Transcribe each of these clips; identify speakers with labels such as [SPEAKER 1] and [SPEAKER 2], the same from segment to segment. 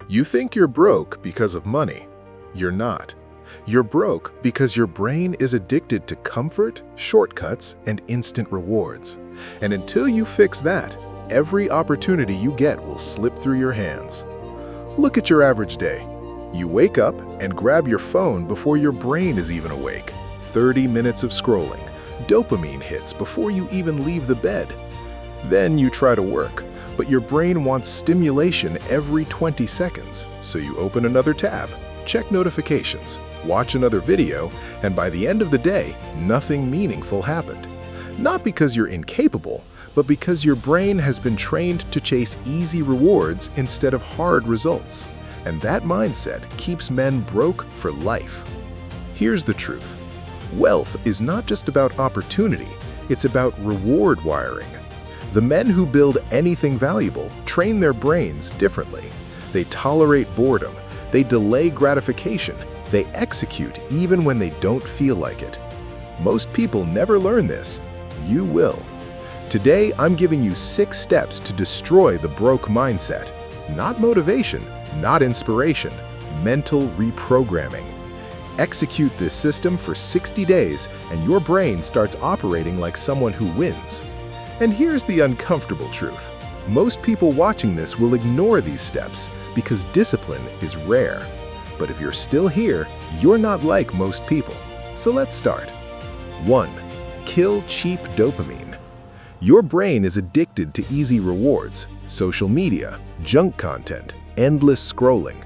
[SPEAKER 1] You think you're broke because of money. You're not. You're broke because your brain is addicted to comfort, shortcuts, and instant rewards. And until you fix that, every opportunity you get will slip through your hands. Look at your average day. You wake up and grab your phone before your brain is even awake. 30 minutes of scrolling. Dopamine hits before you even leave the bed. Then you try to work, but your brain wants stimulation every 20 seconds, so you open another tab, check notifications, watch another video, and by the end of the day, nothing meaningful happened. Not because you're incapable, but because your brain has been trained to chase easy rewards instead of hard results. And that mindset keeps men broke for life. Here's the truth. Wealth is not just about opportunity, it's about reward wiring. The men who build anything valuable train their brains differently. They tolerate boredom, they delay gratification, they execute even when they don't feel like it. Most people never learn this. You will. Today, I'm giving you 6 steps to destroy the broke mindset. Not motivation, not inspiration, mental reprogramming. Execute this system for 60 days and your brain starts operating like someone who wins. And here's the uncomfortable truth. Most people watching this will ignore these steps because discipline is rare. But if you're still here, you're not like most people. So let's start. 1. Kill cheap dopamine. Your brain is addicted to easy rewards, social media, junk content, endless scrolling.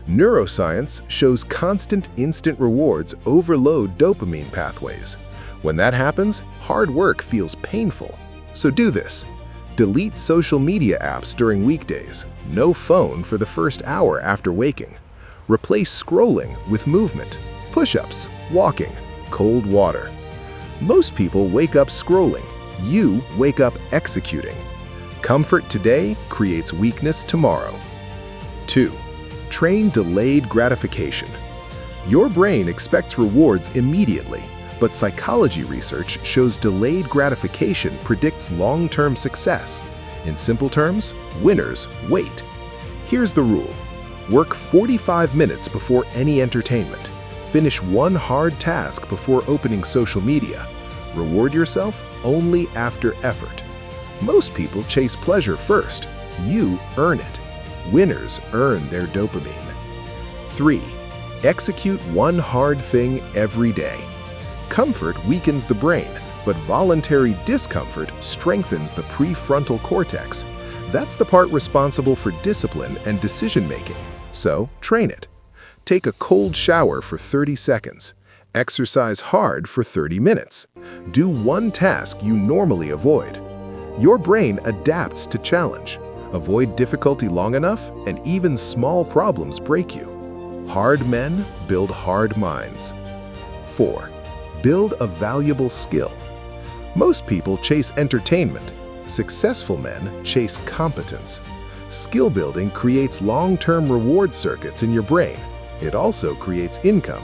[SPEAKER 1] Neuroscience shows constant instant rewards overload dopamine pathways. When that happens, hard work feels painful. So do this. Delete social media apps during weekdays. No phone for the first hour after waking. Replace scrolling with movement, push-ups, walking, cold water. Most people wake up scrolling. You wake up executing. Comfort today creates weakness tomorrow. 2. Train delayed gratification. Your brain expects rewards immediately, but psychology research shows delayed gratification predicts long-term success. In simple terms, winners wait. Here's the rule. Work 45 minutes before any entertainment. Finish one hard task before opening social media. Reward yourself only after effort. Most people chase pleasure first. You earn it. Winners earn their dopamine. 3. Execute one hard thing every day. Comfort weakens the brain, but voluntary discomfort strengthens the prefrontal cortex. That's the part responsible for discipline and decision-making. So, train it. Take a cold shower for 30 seconds. Exercise hard for 30 minutes. Do one task you normally avoid. Your brain adapts to challenge. Avoid difficulty long enough, and even small problems break you. Hard men build hard minds. 4. Build a valuable skill. Most people chase entertainment. Successful men chase competence. Skill building creates long-term reward circuits in your brain. It also creates income.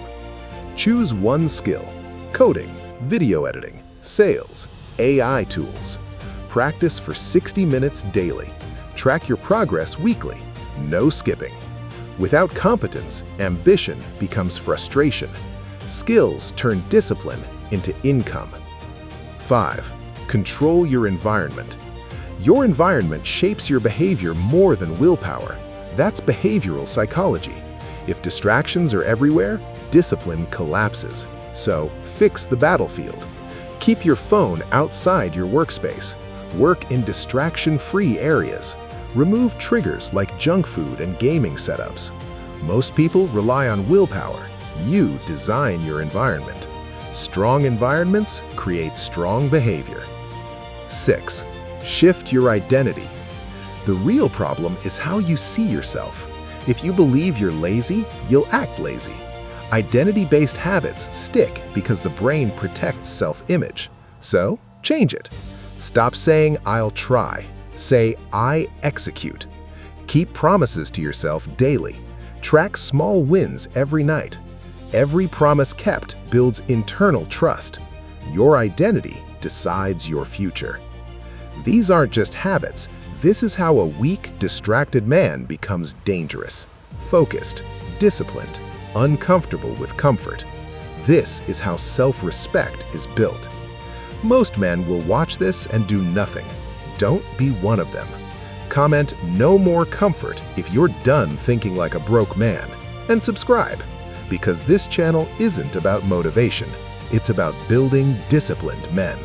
[SPEAKER 1] Choose one skill: coding, video editing, sales, AI tools. Practice for 60 minutes daily. Track your progress weekly. No skipping. Without competence, ambition becomes frustration. Skills turn discipline into income. 5. Control your environment. Your environment shapes your behavior more than willpower. That's behavioral psychology. If distractions are everywhere, discipline collapses. So, fix the battlefield. Keep your phone outside your workspace. Work in distraction-free areas. Remove triggers like junk food and gaming setups. Most people rely on willpower. You design your environment. Strong environments create strong behavior. 6. Shift your identity. The real problem is how you see yourself. If you believe you're lazy, you'll act lazy. Identity-based habits stick because the brain protects self-image. So, change it. Stop saying, "I'll try." Say, "I execute." Keep promises to yourself daily. Track small wins every night. Every promise kept builds internal trust. Your identity decides your future. These aren't just habits. This is how a weak, distracted man becomes dangerous. focused, disciplined, uncomfortable with comfort. This is how self-respect is built. Most men will watch this and do nothing. Don't be one of them. Comment "No more comfort" if you're done thinking like a broke man, and subscribe, because this channel isn't about motivation. It's about building disciplined men.